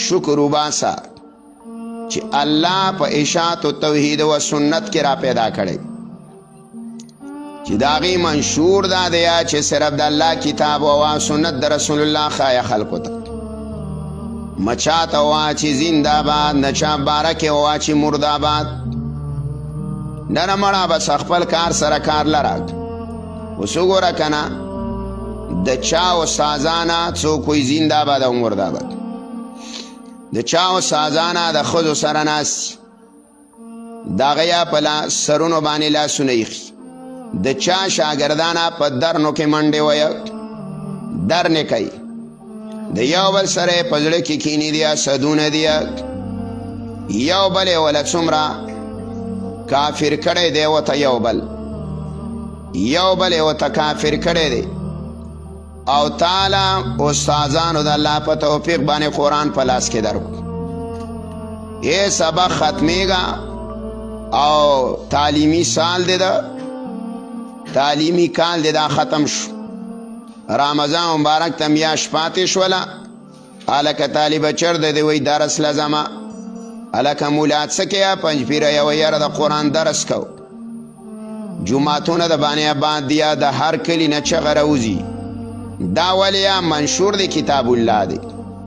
شکر وباسا چې الله په اشاعت و توحید و سنت کې را پیدا کړي چې داغي منشور دا دی چې صرف د الله کتاب او سنت د رسول الله خای خلقو ته مچاته وا چې زنده‌باد نچا بارکه وا چې مرده‌باد نره مړه بس خپل کار سره کار لرات اوس وګوره کنه د چا استادانه څوک وي زنده‌باد او مرده‌باد د چا استادانه د خود سره ناس دا غیا په سرونو باندې لاسونه یخي د چا شاګردانه په درنو کې منډې وایي در نه کوي د یو بل سره په زړه کې کینې دي حسدونه دي یو بل یې وله څومره کافر کړی دی ورته یو بل یې ورته کافر کړی دی او تعالی استادانو د الله په توفیق باندې قرآن په لاس کې درکو یې سبق ختمیږي او تعلیمی سال دی دا تعلیمی کال دی دا ختم شو رمضان مبارک ته میاشت پاتې شوله هلکه طالبه چرته دی وایي درس لزمه هلکه مولات څه کوې پنجپیره یوه یاره د قرآن درس کو جوماتونه د باندې آباد دي د هر کلي نه چغه راوځي دا ولې منشور دی کتاب الله دی